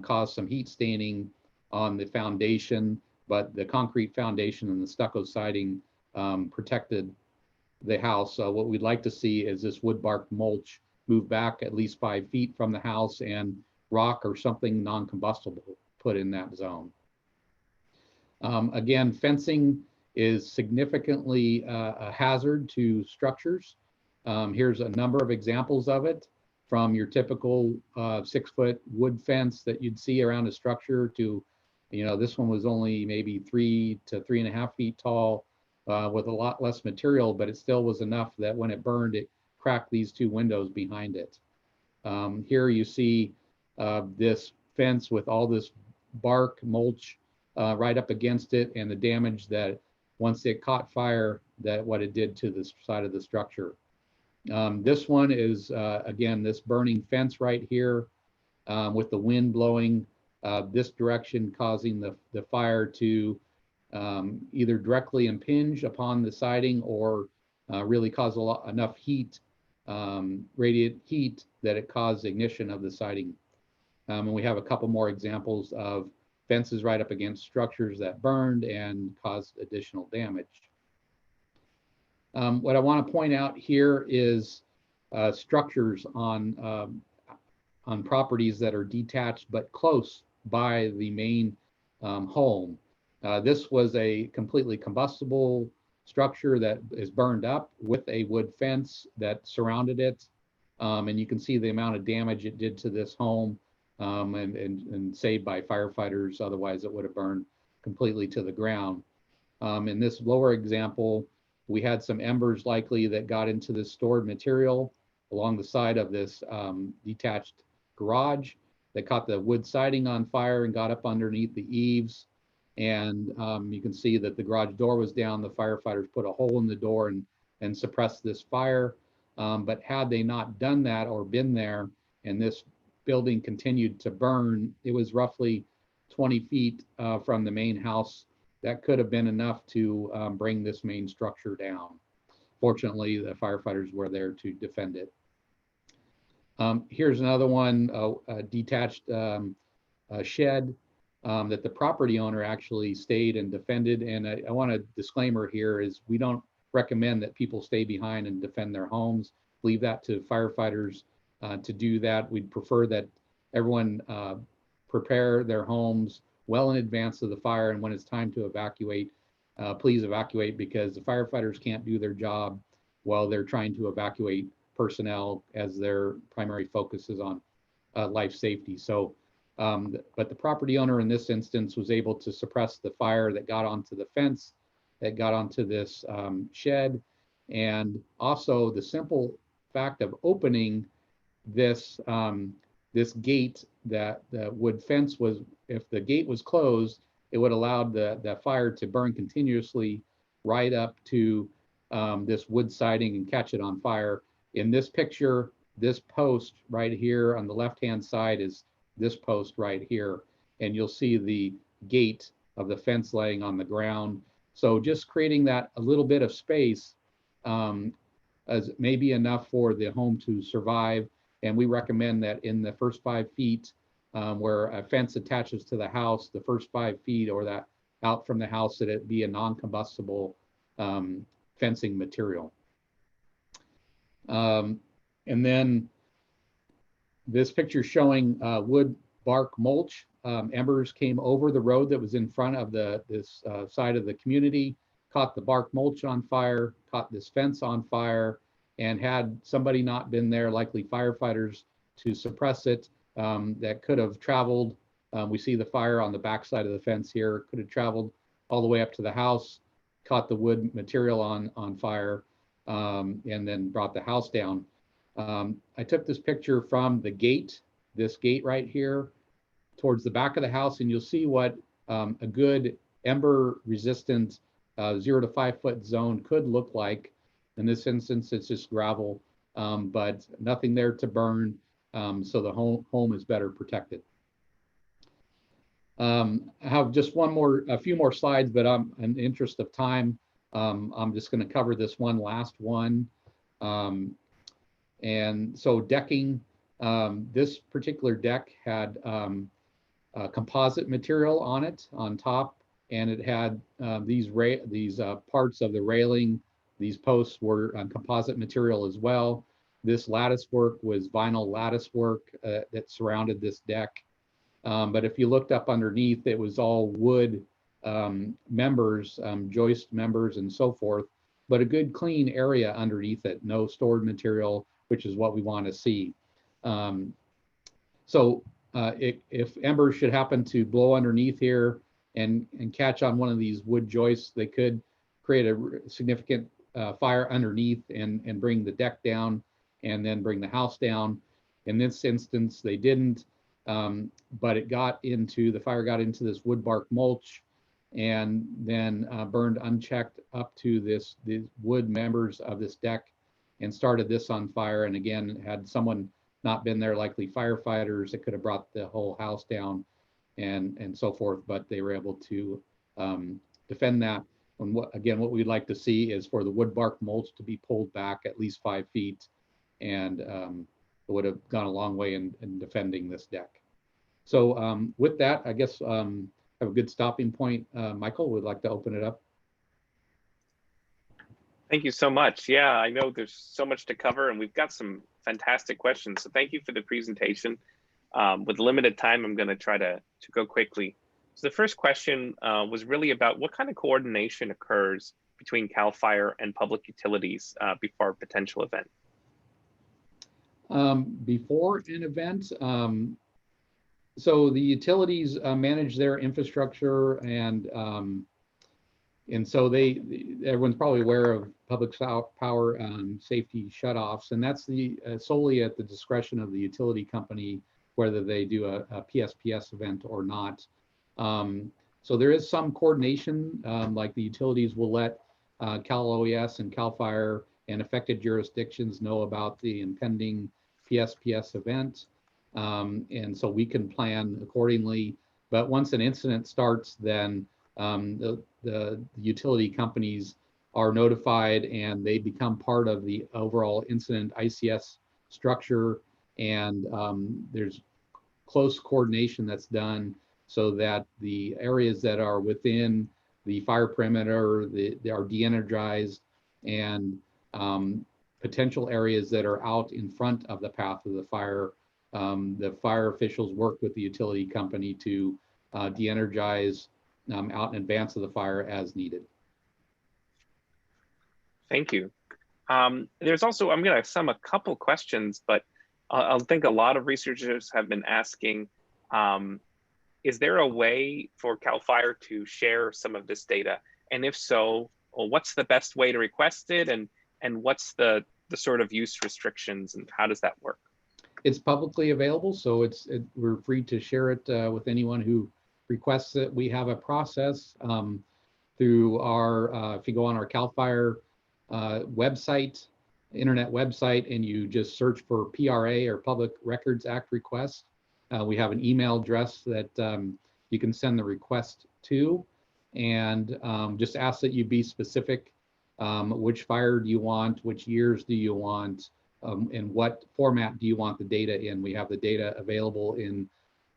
S1: caused some heat staining on the foundation, but the concrete foundation and the stucco siding protected the house. So what we'd like to see is this wood bark mulch move back at least 5 feet from the house and rock or something non-combustible put in that zone. Again, fencing is significantly a hazard to structures. Here's a number of examples of it, from your typical 6 foot wood fence that you'd see around a structure to, this one was only maybe 3 to 3.5 feet tall with a lot less material, but it still was enough that when it burned, it cracked these two windows behind it. Here you see this fence with all this bark mulch right up against it, and the damage that once it caught fire, that what it did to the side of the structure. This one is, again, this burning fence right here with the wind blowing this direction, causing the fire to either directly impinge upon the siding or really cause enough heat, radiant heat, that it caused ignition of the siding. And we have a couple more examples of fences right up against structures that burned and caused additional damage. What I want to point out here is structures on properties that are detached but close by the main home. This was a completely combustible structure that is burned up with a wood fence that surrounded it. And you can see the amount of damage it did to this home and saved by firefighters. Otherwise, it would have burned completely to the ground. In this lower example, we had some embers likely that got into this stored material along the side of this detached garage that caught the wood siding on fire and got up underneath the eaves. And you can see that the garage door was down. The firefighters put a hole in the door and suppressed this fire. But had they not done that or been there and this building continued to burn, it was roughly 20 feet from the main house. That could have been enough to bring this main structure down. Fortunately, the firefighters were there to defend it. Here's another one, a detached shed that the property owner actually stayed and defended. And I want a disclaimer here is we don't recommend that people stay behind and defend their homes. Leave that to firefighters to do that. We'd prefer that everyone prepare their homes well in advance of the fire. And when it's time to evacuate, please evacuate, because the firefighters can't do their job while they're trying to evacuate personnel, as their primary focus is on life safety. So, but the property owner in this instance was able to suppress the fire that got onto the fence, that got onto this shed. And also the simple fact of opening this this gate, that the wood fence was, if the gate was closed, it would allow the fire to burn continuously right up to this wood siding and catch it on fire. In this picture, this post right here on the left-hand side is this post right here. And you'll see the gate of the fence laying on the ground. So just creating that a little bit of space as maybe enough for the home to survive. And we recommend that in the first 5 feet where a fence attaches to the house, the first 5 feet or that out from the house, that it be a non-combustible fencing material. And then this picture showing wood bark mulch. Embers came over the road that was in front of this side of the community, caught the bark mulch on fire, caught this fence on fire, and had somebody not been there, likely firefighters, to suppress it, that could have traveled. We see the fire on the back side of the fence here, could have traveled all the way up to the house, caught the wood material on fire, and then brought the house down. I took this picture from the gate, this gate right here, towards the back of the house, and you'll see what a good ember resistant 0 to 5 foot zone could look like. In this instance, it's just gravel, but nothing there to burn, so the home is better protected. I have just a few more slides, but in the interest of time, I'm just going to cover this last one. And so decking, this particular deck had composite material on it on top, and it had these parts of the railing. These posts were composite material as well. This lattice work was vinyl lattice work that surrounded this deck. But if you looked up underneath, it was all wood members, joist members and so forth, but a good clean area underneath it, no stored material, which is what we want to see. If embers should happen to blow underneath here and catch on one of these wood joists, they could create a significant fire underneath and bring the deck down and then bring the house down. In this instance, they didn't, but the fire got into this wood bark mulch, and then burned unchecked up to the wood members of this deck and started this on fire. And again, had someone not been there, likely firefighters, it could have brought the whole house down and so forth, but they were able to defend that. And what we'd like to see is for the wood bark mulch to be pulled back at least 5 feet, and it would have gone a long way in defending this deck. So with that, I guess have a good stopping point. Michael, would like to open it up.
S2: Thank you so much. Yeah, I know there's so much to cover and we've got some fantastic questions. So thank you for the presentation. With limited time, I'm going to try to go quickly. So the first question was really about what kind of coordination occurs between CAL FIRE and public utilities before a potential event?
S1: Before an event, so the utilities manage their infrastructure, and so everyone's probably aware of public power safety shutoffs, and that's solely at the discretion of the utility company whether they do a PSPS event or not. So there is some coordination, like the utilities will let Cal OES and CAL FIRE and affected jurisdictions know about the impending PSPS event. And so we can plan accordingly. But once an incident starts, then the utility companies are notified and they become part of the overall incident ICS structure. And there's close coordination that's done so that the areas that are within the fire perimeter, they are de-energized, and potential areas that are out in front of the path of the fire, the fire officials work with the utility company to de-energize out in advance of the fire as needed.
S2: Thank you. There's also, I'm going to sum a couple questions, but I think a lot of researchers have been asking, is there a way for CAL FIRE to share some of this data? And if so, well, what's the best way to request it? And what's the sort of use restrictions, and how does that work?
S1: It's publicly available, so we're free to share it with anyone who requests it. We have a process through our, if you go on our CAL FIRE website, internet website, and you just search for PRA or Public Records Act request, we have an email address that you can send the request to, and just ask that you be specific. Which fire do you want? Which years do you want? And what format do you want the data in? We have the data available in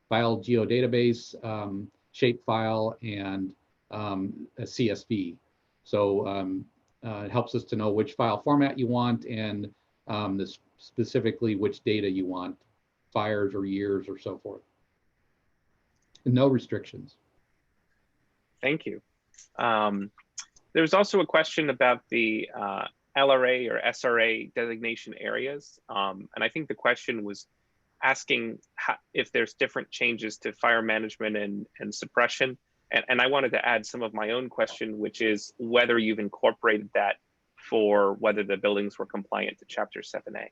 S1: file geodatabase, shapefile, and a CSV. So it helps us to know which file format you want, and specifically which data you want, fires or years or so forth. And no restrictions.
S2: Thank you. There's also a question about the LRA or SRA designation areas. And I think the question was asking if there's different changes to fire management and suppression. And I wanted to add some of my own question, which is whether you've incorporated that for whether the buildings were compliant to Chapter 7A.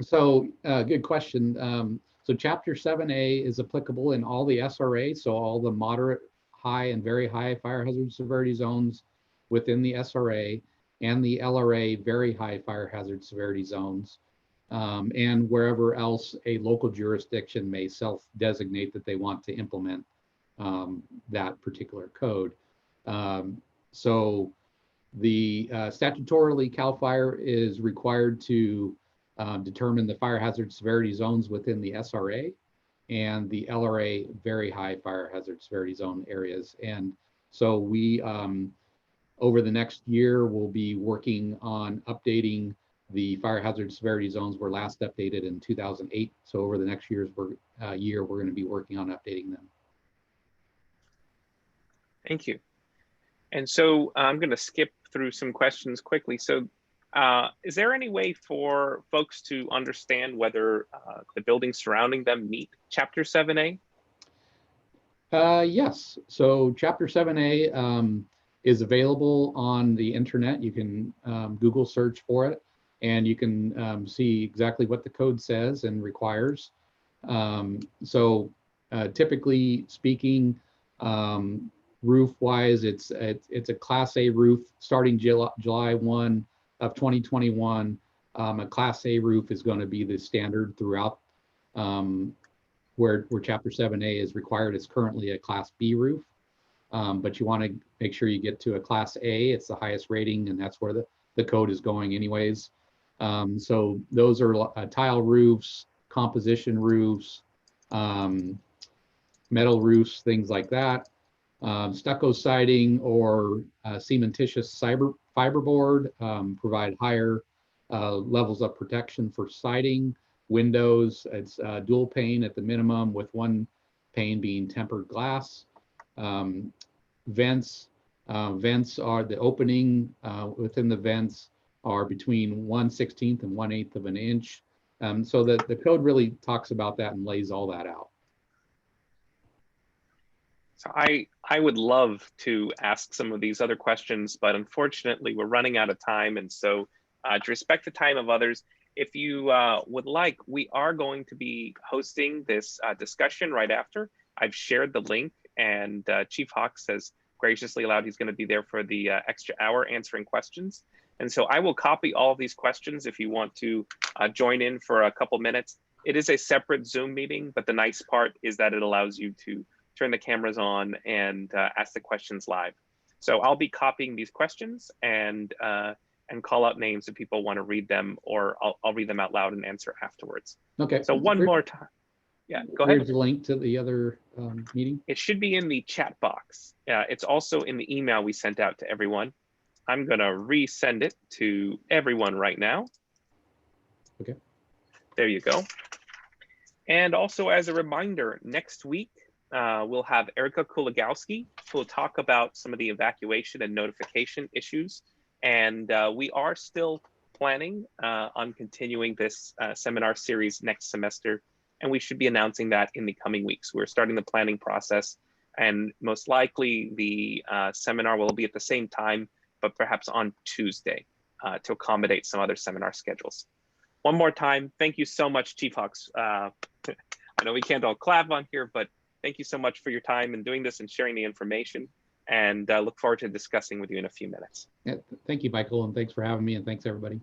S1: So good question. So Chapter 7A is applicable in all the SRA, so all the moderate, high, and very high fire hazard severity zones within the SRA, and the LRA very high fire hazard severity zones, and wherever else a local jurisdiction may self-designate that they want to implement that particular code. So the statutorily CAL FIRE is required to determine the fire hazard severity zones within the SRA and the LRA very high fire hazard severity zone areas. And so we, over the next year, we'll be working on updating the fire hazard severity zones were last updated in 2008. So over the next year, we're going to be working on updating them.
S2: Thank you. And so I'm going to skip through some questions quickly. So is there any way for folks to understand whether the buildings surrounding them meet Chapter 7A?
S1: Yes. So Chapter 7A is available on the internet. You can Google search for it, and you can see exactly what the code says and requires. So typically speaking, roof wise, it's a Class A roof starting July 1 of 2021. A Class A roof is going to be the standard throughout, where Chapter 7A is required. It's currently a Class B roof, but you want to make sure you get to a Class A. It's the highest rating, and that's where the code is going anyways. So those are tile roofs, composition roofs, metal roofs, things like that. Stucco siding or cementitious fiberboard provide higher levels of protection for siding. Windows, it's dual pane at the minimum, with one pane being tempered glass. Vents are the opening within the vents are between 1/16 and 1/8 of an inch. So the code really talks about that and lays all that out.
S2: So I would love to ask some of these other questions, but unfortunately we're running out of time. And so to respect the time of others, if you would like, we are going to be hosting this discussion right after. I've shared the link, and Chief Hawks has graciously allowed, he's going to be there for the extra hour answering questions. And so I will copy all of these questions if you want to join in for a couple minutes. It is a separate Zoom meeting, but the nice part is that it allows you to turn the cameras on and ask the questions live. So I'll be copying these questions and call out names if people want to read them, or I'll read them out loud and answer afterwards.
S1: Okay.
S2: So one more time. Yeah, go ahead.
S1: Where's the link to the other meeting?
S2: It should be in the chat box. It's also in the email we sent out to everyone. I'm going to resend it to everyone right now.
S1: Okay.
S2: There you go. And also, as a reminder, next week, we'll have Erica Kulagowski, who will talk about some of the evacuation and notification issues. And we are still planning on continuing this seminar series next semester. And we should be announcing that in the coming weeks. We're starting the planning process, and most likely the seminar will be at the same time, but perhaps on Tuesday to accommodate some other seminar schedules. One more time, thank you so much, Chief Hawks. I know we can't all clap on here, but thank you so much for your time in doing this and sharing the information, and look forward to discussing with you in a few minutes.
S1: Yeah, thank you, Michael, and thanks for having me, and thanks everybody.